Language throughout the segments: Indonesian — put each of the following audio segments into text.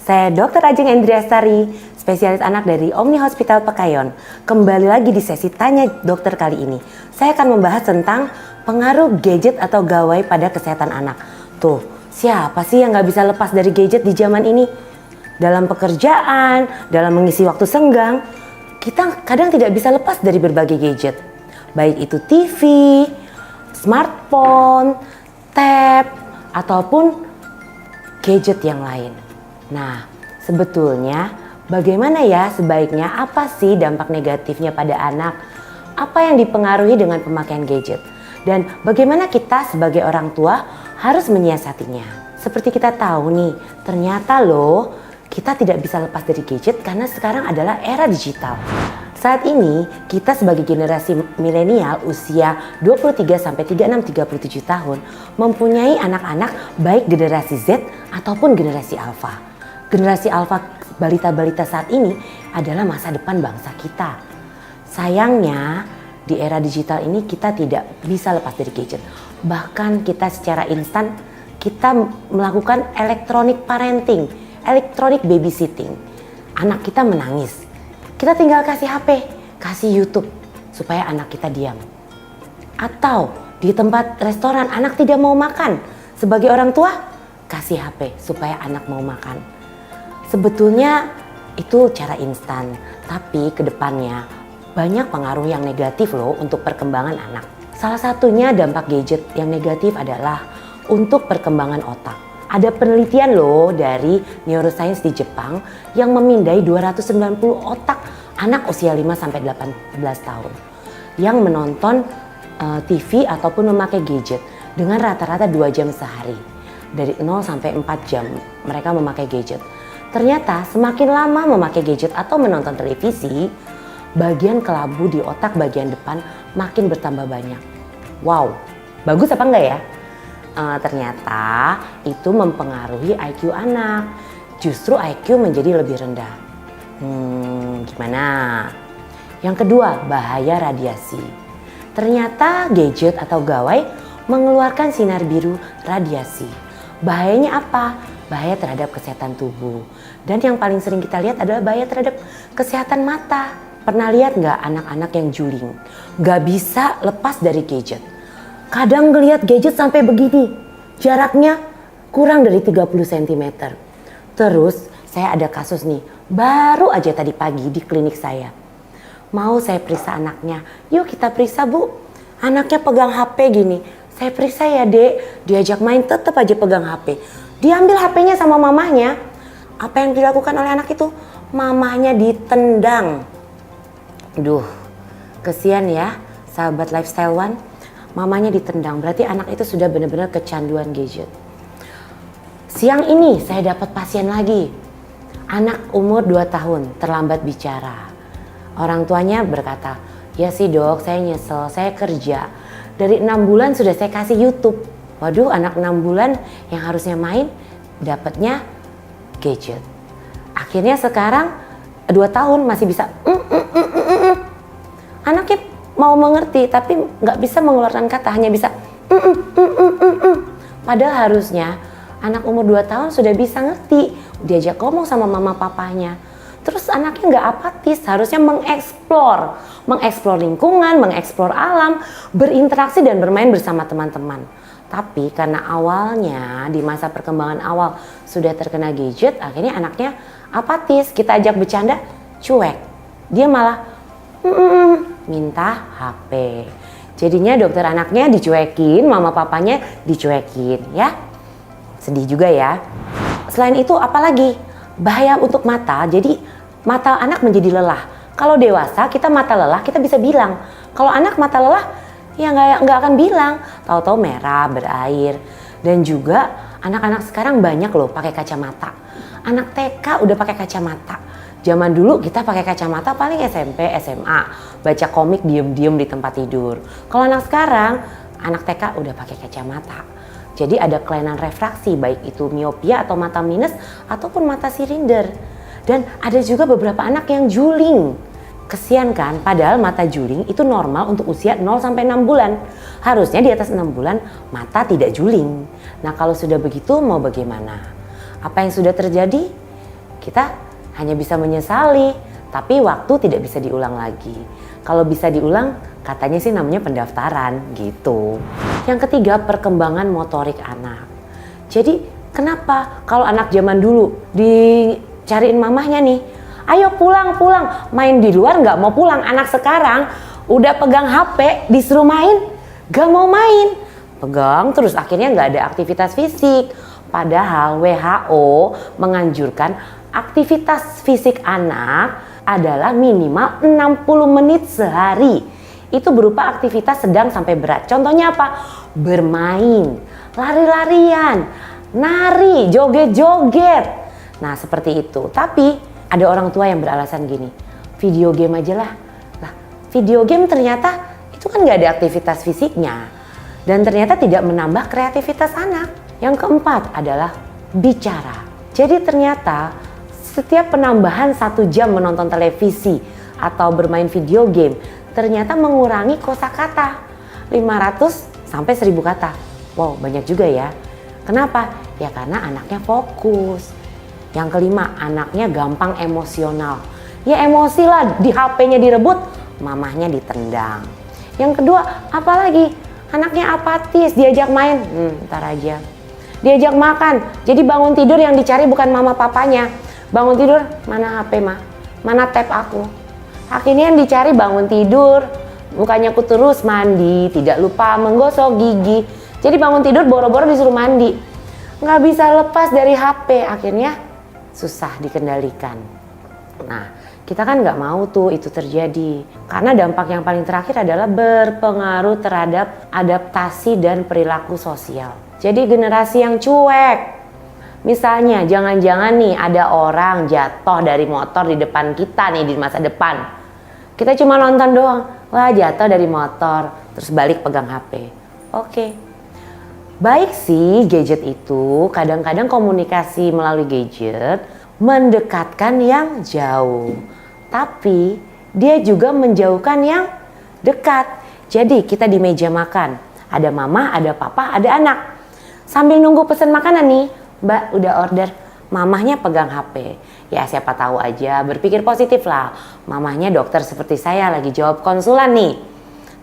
Saya Dr. Ajeng Endriastari, spesialis anak dari Omni Hospital Pekayon. Kembali lagi di sesi Tanya Dokter kali ini. Saya akan membahas tentang pengaruh gadget atau gawai pada kesehatan anak. Tuh, siapa sih yang nggak bisa lepas dari gadget di zaman ini? Dalam pekerjaan, dalam mengisi waktu senggang, kita kadang tidak bisa lepas dari berbagai gadget. Baik itu TV, smartphone, tab, ataupun gadget yang lain. Nah, sebetulnya bagaimana ya sebaiknya, apa sih dampak negatifnya pada anak? Apa yang dipengaruhi dengan pemakaian gadget? Dan bagaimana kita sebagai orang tua harus menyiasatinya? Seperti kita tahu nih, ternyata loh kita tidak bisa lepas dari gadget karena sekarang adalah era digital. Saat ini kita sebagai generasi milenial usia 23 sampai 36-37 tahun mempunyai anak-anak baik generasi Z ataupun generasi Alpha. Generasi Alpha, balita-balita saat ini adalah masa depan bangsa kita. Sayangnya di era digital ini kita tidak bisa lepas dari gadget. Bahkan kita secara instan kita melakukan electronic parenting, electronic babysitting. Anak kita menangis, kita tinggal kasih HP, kasih YouTube supaya anak kita diam. Atau di tempat restoran anak tidak mau makan, sebagai orang tua kasih HP supaya anak mau makan. Sebetulnya itu cara instan, tapi kedepannya banyak pengaruh yang negatif loh untuk perkembangan anak. Salah satunya dampak gadget yang negatif adalah untuk perkembangan otak. Ada penelitian loh dari neuroscience di Jepang yang memindai 290 otak anak usia 5-18 tahun yang menonton TV ataupun memakai gadget dengan rata-rata 2 jam sehari. Dari 0 sampai 4 jam mereka memakai gadget. Ternyata semakin lama memakai gadget atau menonton televisi, bagian kelabu di otak bagian depan makin bertambah banyak. Wow, bagus apa enggak ya? Ternyata itu mempengaruhi IQ anak. Justru IQ menjadi lebih rendah. Gimana? Yang kedua, bahaya radiasi. Ternyata gadget atau gawai mengeluarkan sinar biru radiasi. Bahayanya apa? Bahaya terhadap kesehatan tubuh. Dan yang paling sering kita lihat adalah bahaya terhadap kesehatan mata. Pernah lihat nggak anak-anak yang juling? Nggak bisa lepas dari gadget. Kadang ngelihat gadget sampai begini. Jaraknya kurang dari 30 cm. Terus saya ada kasus nih. Baru aja tadi pagi di klinik saya. Mau saya periksa anaknya. Yuk kita periksa bu. Anaknya pegang HP gini. Saya periksa ya dek. Diajak main tetap aja pegang HP. Diambil HP-nya sama mamahnya. Apa yang dilakukan oleh anak itu? Mamahnya ditendang. Duh, kesian ya sahabat Lifestyle One. Mamanya ditendang, berarti anak itu sudah benar-benar kecanduan gadget. Siang ini saya dapat pasien lagi. Anak umur 2 tahun, terlambat bicara. Orang tuanya berkata, ya sih dok, saya nyesel, saya kerja. Dari 6 bulan sudah saya kasih YouTube. Waduh, anak 6 bulan yang harusnya main, dapatnya gadget. Akhirnya sekarang 2 tahun masih bisa Anaknya mau mengerti tapi nggak bisa mengeluarkan kata, hanya bisa Padahal harusnya anak umur 2 tahun sudah bisa ngerti, diajak ngomong sama mama papanya. Terus anaknya nggak apatis, harusnya mengeksplor lingkungan, mengeksplor alam, berinteraksi dan bermain bersama teman-teman. Tapi karena awalnya di masa perkembangan awal sudah terkena gadget, akhirnya anaknya apatis. Kita ajak bercanda, cuek. Dia malah minta HP. Jadinya dokter anaknya dicuekin, mama papanya dicuekin ya. Sedih juga ya. Selain itu apalagi? Bahaya untuk mata, jadi mata anak menjadi lelah. Kalau dewasa kita mata lelah kita bisa bilang. Kalau anak mata lelah ya nggak akan bilang, tahu-tahu merah, berair. Dan juga anak-anak sekarang banyak loh pakai kacamata. Anak TK udah pakai kacamata. Zaman dulu kita pakai kacamata paling SMP, SMA, baca komik diem-diem di tempat tidur. Kalau anak sekarang, anak TK udah pakai kacamata. Jadi ada kelainan refraksi, baik itu miopia atau mata minus ataupun mata silinder. Dan ada juga beberapa anak yang juling. Kesian kan, padahal mata juling itu normal untuk usia 0-6 bulan. Harusnya di atas 6 bulan mata tidak juling. Nah kalau sudah begitu mau bagaimana? Apa yang sudah terjadi? kita hanya bisa menyesali, tapi waktu tidak bisa diulang lagi. Kalau bisa diulang, katanya sih namanya pendaftaran gitu. Yang ketiga, perkembangan motorik anak. Jadi kenapa kalau anak zaman dulu dicariin mamahnya nih, ayo pulang, main di luar nggak mau pulang. Anak sekarang udah pegang HP, disuruh main, nggak mau main. Pegang terus, akhirnya nggak ada aktivitas fisik. Padahal WHO menganjurkan aktivitas fisik anak adalah minimal 60 menit sehari. Itu berupa aktivitas sedang sampai berat. Contohnya apa? Bermain, lari-larian, nari, joget-joget. Nah seperti itu. Tapi ada orang tua yang beralasan gini, video game aja lah. Lah, video game ternyata itu kan gak ada aktivitas fisiknya. Dan ternyata tidak menambah kreativitas anak. Yang keempat adalah bicara. Jadi ternyata setiap penambahan 1 jam menonton televisi atau bermain video game ternyata mengurangi kosakata 500 sampai 1000 kata. Wow, banyak juga ya. Kenapa? Ya karena anaknya fokus. Yang kelima, anaknya gampang emosional. Ya emosi lah, di HP-nya direbut, mamahnya ditendang. Yang kedua, apalagi? Anaknya apatis, diajak main, ntar aja. Diajak makan, jadi bangun tidur yang dicari bukan mama papanya. Bangun tidur, mana HP mah? Mana tab aku? Akhirnya yang dicari bangun tidur, bukannya aku terus mandi, tidak lupa menggosok gigi. Jadi bangun tidur boro-boro disuruh mandi. Nggak bisa lepas dari HP, akhirnya susah dikendalikan. Nah, kita kan nggak mau tuh itu terjadi. Karena dampak yang paling terakhir adalah berpengaruh terhadap adaptasi dan perilaku sosial. Jadi generasi yang cuek. Misalnya jangan-jangan nih ada orang jatuh dari motor di depan kita nih di masa depan. Kita cuma nonton doang. Wah jatuh dari motor. Terus balik pegang HP. Oke. Baik sih gadget itu kadang-kadang komunikasi melalui gadget mendekatkan yang jauh. Tapi dia juga menjauhkan yang dekat. Jadi kita di meja makan. Ada mama, ada papa, ada anak. Sambil nunggu pesan makanan nih. Mbak udah order, mamahnya pegang HP. Ya siapa tahu aja, berpikir positif lah. Mamahnya dokter seperti saya lagi jawab konsulan nih.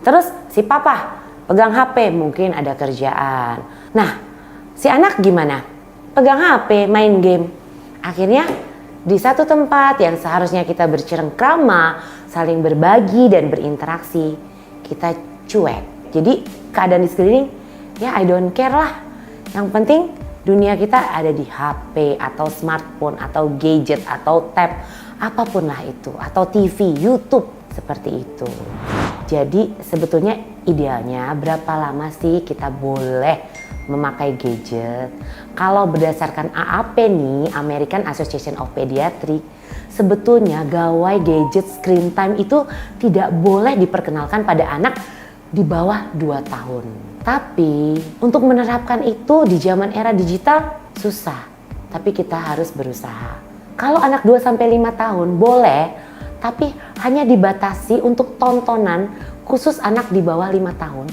Terus si papa pegang HP, mungkin ada kerjaan. Nah si anak gimana? Pegang HP, main game. Akhirnya di satu tempat yang seharusnya kita bercengkrama, saling berbagi dan berinteraksi, kita cuek. Jadi keadaan di sekeliling, ya I don't care lah. Yang penting dunia kita ada di HP atau smartphone atau gadget atau tab, apapun lah itu, atau TV, YouTube, seperti itu. Jadi sebetulnya idealnya berapa lama sih kita boleh memakai gadget? Kalau berdasarkan AAP nih, American Association of Pediatrics, sebetulnya gawai gadget screen time itu tidak boleh diperkenalkan pada anak di bawah 2 tahun. Tapi untuk menerapkan itu di zaman era digital susah, tapi kita harus berusaha. Kalau anak 2-5 tahun boleh, tapi hanya dibatasi untuk tontonan khusus anak di bawah 5 tahun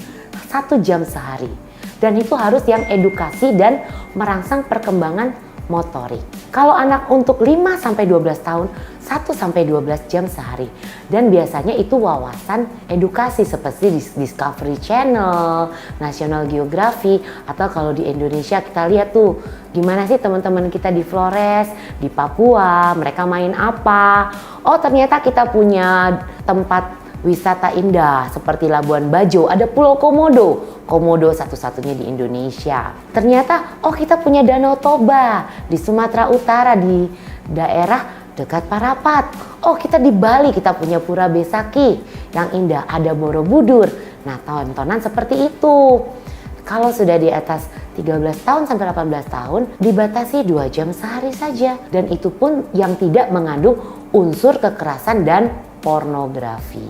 1 jam sehari. Dan itu harus yang edukasi dan merangsang perkembangan motorik. Kalau anak untuk 5-12 tahun 1-12 jam sehari. Dan biasanya itu wawasan edukasi seperti di Discovery Channel, National Geographic, atau kalau di Indonesia kita lihat tuh gimana sih teman-teman kita di Flores, di Papua, mereka main apa. Oh ternyata kita punya tempat wisata indah seperti Labuan Bajo, ada Pulau Komodo. Komodo satu-satunya di Indonesia. Ternyata oh kita punya Danau Toba di Sumatera Utara di daerah dekat Parapat. Oh kita di Bali kita punya Pura Besaki yang indah, ada Borobudur. Nah tontonan seperti itu. Kalau sudah di atas 13 tahun sampai 18 tahun dibatasi 2 jam sehari saja. Dan itu pun yang tidak mengandung unsur kekerasan dan pornografi.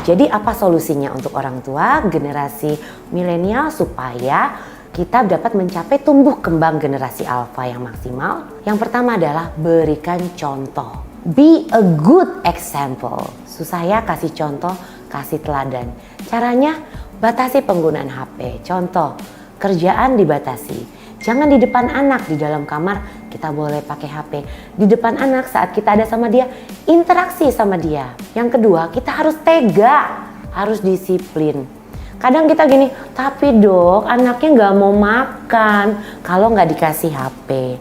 Jadi apa solusinya untuk orang tua generasi milenial supaya kita dapat mencapai tumbuh kembang generasi alfa yang maksimal? Yang pertama adalah berikan contoh. Be a good example. Susah ya kasih contoh, kasih teladan. Caranya batasi penggunaan HP. Contoh, kerjaan dibatasi. Jangan di depan anak, di dalam kamar kita boleh pakai HP di depan anak saat kita ada sama dia, interaksi sama dia. Yang kedua, kita harus tega, harus disiplin. Kadang kita gini, tapi dok anaknya nggak mau makan kalau nggak dikasih HP.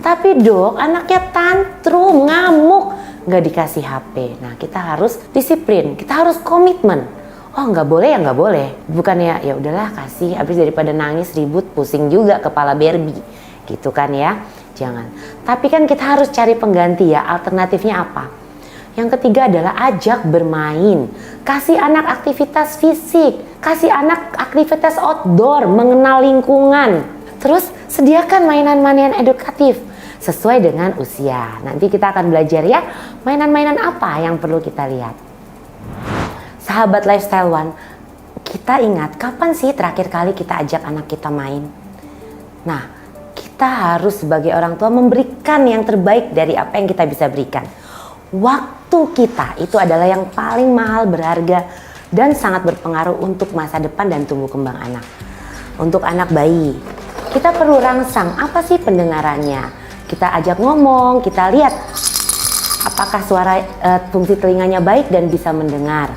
Tapi dok anaknya tantrum, ngamuk, nggak dikasih HP. Nah kita harus disiplin, kita harus komitmen. Oh nggak boleh ya nggak boleh. Bukannya ya udahlah kasih, habis daripada nangis ribut pusing juga kepala Barbie. Gitu kan ya, jangan. Tapi kan kita harus cari pengganti ya, alternatifnya apa? Yang ketiga adalah ajak bermain. Kasih anak aktivitas fisik, kasih anak aktivitas outdoor, mengenal lingkungan. Terus sediakan mainan-mainan edukatif sesuai dengan usia. Nanti kita akan belajar ya, mainan-mainan apa yang perlu kita lihat. Sahabat Lifestyle One, kita ingat kapan sih terakhir kali kita ajak anak kita main? Nah, kita harus sebagai orang tua memberikan yang terbaik dari apa yang kita bisa berikan. Waktu kita itu adalah yang paling mahal, berharga, dan sangat berpengaruh untuk masa depan dan tumbuh kembang anak. Untuk anak bayi, kita perlu rangsang apa sih pendengarannya. Kita ajak ngomong, kita lihat apakah suara fungsi telinganya baik dan bisa mendengar.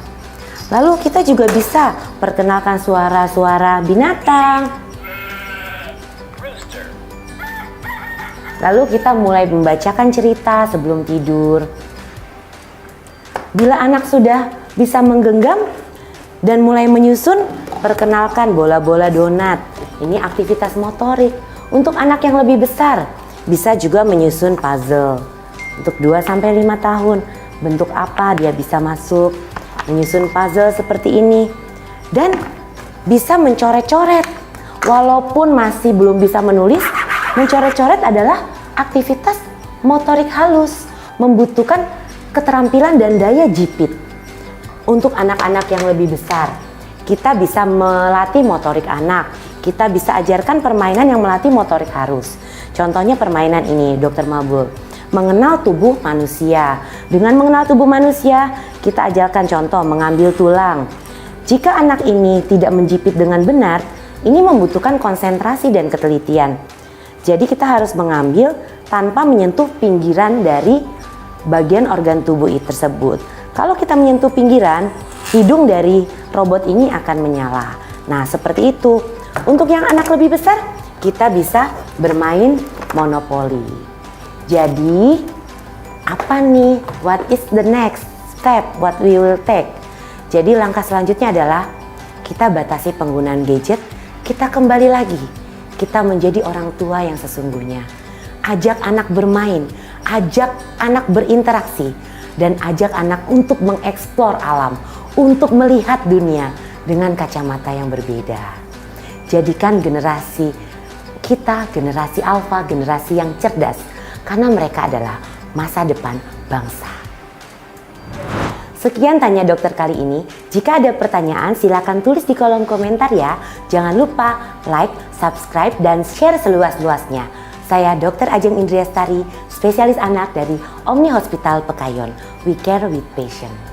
Lalu kita juga bisa perkenalkan suara-suara binatang. Lalu kita mulai membacakan cerita sebelum tidur. Bila anak sudah bisa menggenggam dan mulai menyusun, perkenalkan bola-bola donat. Ini aktivitas motorik. Untuk anak yang lebih besar, bisa juga menyusun puzzle. Untuk 2-5 tahun, bentuk apa dia bisa masuk. Menyusun puzzle seperti ini. Dan bisa mencoret-coret. Walaupun masih belum bisa menulis, mencoret-coret adalah aktivitas motorik halus. Membutuhkan keterampilan dan daya jepit. Untuk anak-anak yang lebih besar, kita bisa melatih motorik anak. Kita bisa ajarkan permainan yang melatih motorik halus. Contohnya permainan ini, Dr. Mabul, mengenal tubuh manusia. Dengan mengenal tubuh manusia, kita ajarkan contoh mengambil tulang. Jika anak ini tidak menjepit dengan benar, ini membutuhkan konsentrasi dan ketelitian. Jadi kita harus mengambil tanpa menyentuh pinggiran dari bagian organ tubuh tersebut. Kalau kita menyentuh pinggiran, hidung dari robot ini akan menyala. Nah, seperti itu. Untuk yang anak lebih besar, kita bisa bermain monopoli. Jadi, apa nih? What is the next step? What we will take? Jadi, langkah selanjutnya adalah kita batasi penggunaan gadget, kita kembali lagi. Kita menjadi orang tua yang sesungguhnya. Ajak anak bermain, ajak anak berinteraksi, dan ajak anak untuk mengeksplor alam, untuk melihat dunia dengan kacamata yang berbeda. Jadikan generasi kita generasi alfa, generasi yang cerdas, karena mereka adalah masa depan bangsa. Sekian Tanya Dokter kali ini. Jika ada pertanyaan silakan tulis di kolom komentar ya. Jangan lupa like, subscribe, dan share seluas-luasnya. Saya Dr. Ajeng Indriastari, spesialis anak dari Omni Hospital Pekayon. We care with passion.